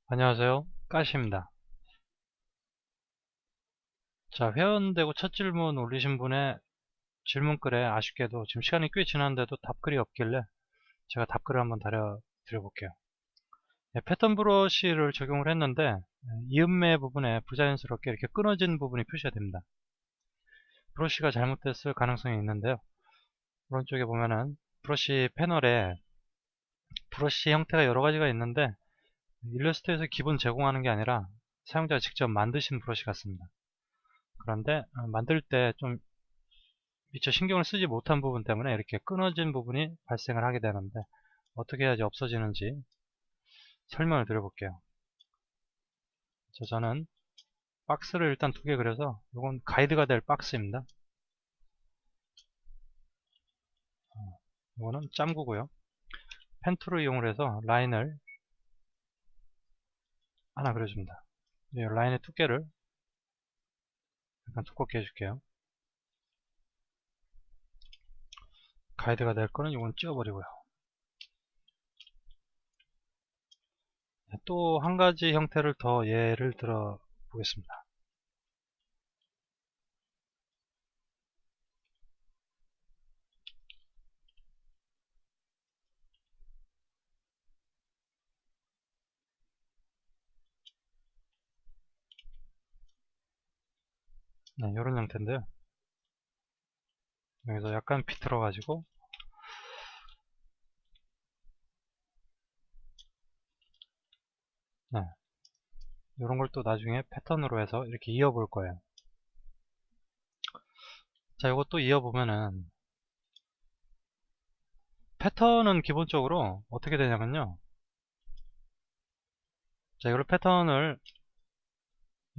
안녕하세요. 까시입니다. 자, 회원되고 첫 질문 올리신 분의 질문글에 아쉽게도 지금 시간이 꽤 지났는데도 답글이 없길래 제가 답글을 한번 드려볼게요. 네, 패턴 브러쉬를 적용을 했는데 이음매 부분에 부자연스럽게 이렇게 끊어진 부분이 표시가 됩니다. 브러쉬가 잘못됐을 가능성이 있는데요. 오른쪽에 보면은 브러쉬 패널에 브러쉬 형태가 여러 가지가 있는데 일러스트에서 기본 제공하는 게 아니라 사용자가 직접 만드신 브러쉬 같습니다. 그런데 만들 때좀 미처 신경을 쓰지 못한 부분 때문에 이렇게 끊어진 부분이 발생을 하게 되는데 어떻게 해야지 없어지는지 설명을 드려볼게요. 저는 박스를 일단 2개 그려서 이건 가이드가 될 박스입니다. 이거는 짬구고요. 펜툴을 이용을 해서 라인을 하나 그려줍니다. 이 라인의 두께를 약간 두껍게 해줄게요. 가이드가 될 거는 이건 찍어버리고요. 또 한 가지 형태를 더 예를 들어 보겠습니다. 네, 이런 형태인데요. 여기서 약간 비틀어 가지고 네, 이런 걸 또 나중에 패턴으로 해서 이렇게 이어볼 거예요. 자, 이것도 이어보면은 패턴은 기본적으로 어떻게 되냐면요. 자, 이걸 패턴을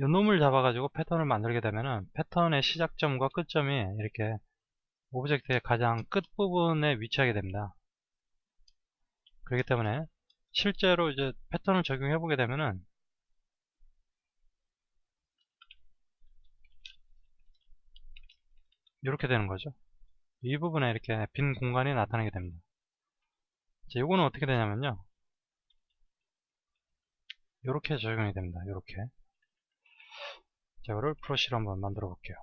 요놈을 잡아가지고 패턴을 만들게 되면은 패턴의 시작점과 끝점이 이렇게 오브젝트의 가장 끝부분에 위치하게 됩니다. 그렇기 때문에 실제로 이제 패턴을 적용해 보게 되면은 이렇게 되는 거죠. 이 부분에 이렇게 빈 공간이 나타나게 됩니다. 자, 요거는 어떻게 되냐면요. 이렇게 적용이 됩니다. 이렇게. 자, 이거를 브러쉬로 한번 만들어 볼게요.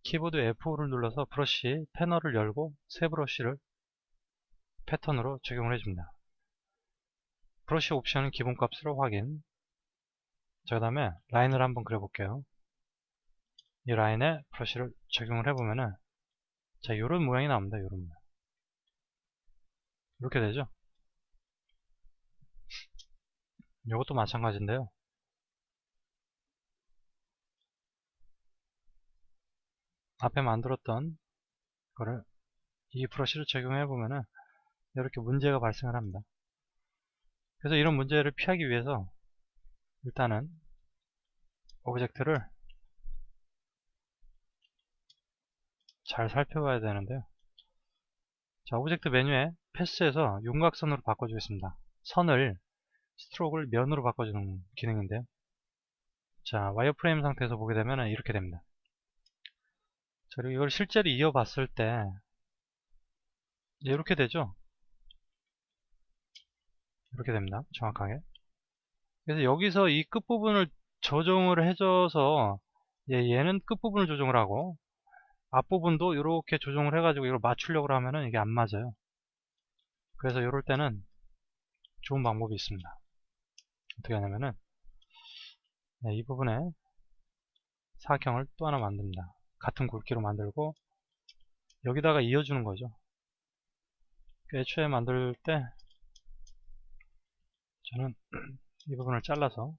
키보드 F5를 눌러서 브러쉬 패널을 열고 새 브러쉬를 패턴으로 적용을 해줍니다. 브러쉬 옵션은 기본값으로 확인. 자, 그 다음에 라인을 한번 그려볼게요. 이 라인에 브러쉬를 적용을 해보면은 자, 요런 모양이 나옵니다. 요런 모양. 이렇게 되죠. 요것도 마찬가지인데요. 앞에 만들었던 거를 이 브러쉬를 적용해보면은 이렇게 문제가 발생을 합니다. 그래서 이런 문제를 피하기 위해서 일단은 오브젝트를 잘 살펴봐야 되는데요. 자, 오브젝트 메뉴에 패스해서 윤곽선으로 바꿔주겠습니다. 선을 스트로크를 면으로 바꿔주는 기능인데요. 자, 와이어프레임 상태에서 보게 되면 이렇게 됩니다. 자, 그리고 이걸 실제로 이어봤을 때 이렇게 되죠. 이렇게 됩니다. 정확하게. 그래서 여기서 이 끝부분을 조정을 해줘서 얘는 끝부분을 조정을 하고 앞부분도 이렇게 조정을 해가지고 이걸 맞추려고 하면은 이게 안 맞아요. 그래서 이럴 때는 좋은 방법이 있습니다. 어떻게 하냐면은 이 부분에 사각형을 또 하나 만듭니다. 같은 굵기로 만들고 여기다가 이어주는 거죠. 애초에 만들 때 저는 이 부분을 잘라서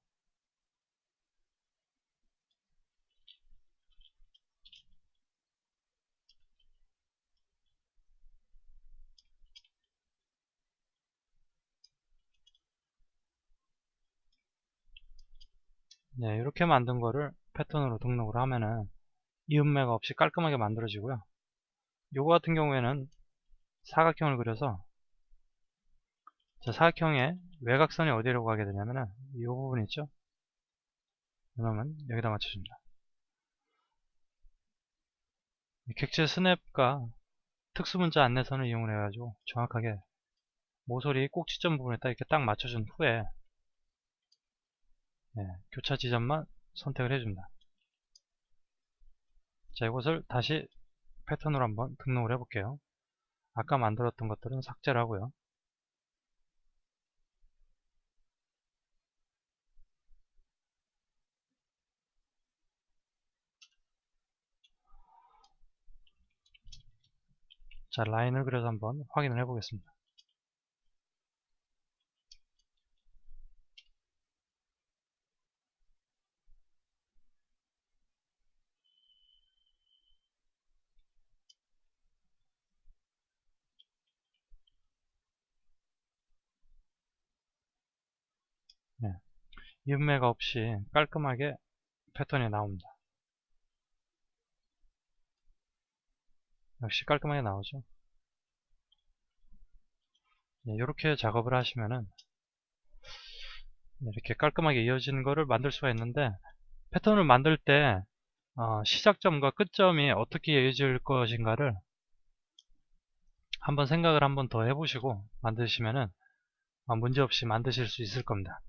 네, 이렇게 만든 거를 패턴으로 등록을 하면은 이음매가 없이 깔끔하게 만들어지고요. 요거 같은 경우에는 사각형을 그려서 자, 사각형의 외곽선이 어디로 가게 되냐면은 이 부분 있죠? 그러면 여기다 맞춰줍니다. 객체 스냅과 특수문자 안내선을 이용을 해가지고 정확하게 모서리 꼭지점 부분에다 이렇게 딱 맞춰준 후에 교차 지점만 선택을 해줍니다. 자, 이것을 다시 패턴으로 한번 등록을 해볼게요. 아까 만들었던 것들은 삭제를 하고요. 자, 라인을 그려서 한번 확인을 해보겠습니다. 네, 이음매가 없이 깔끔하게 패턴이 나옵니다. 역시 깔끔하게 나오죠. 이렇게 작업을 하시면은 이렇게 깔끔하게 이어지는 거를 만들 수가 있는데, 패턴을 만들 때 시작점과 끝점이 어떻게 이어질 것인가를 한번 생각을 한번 더 해보시고 만드시면은 문제없이 만드실 수 있을 겁니다.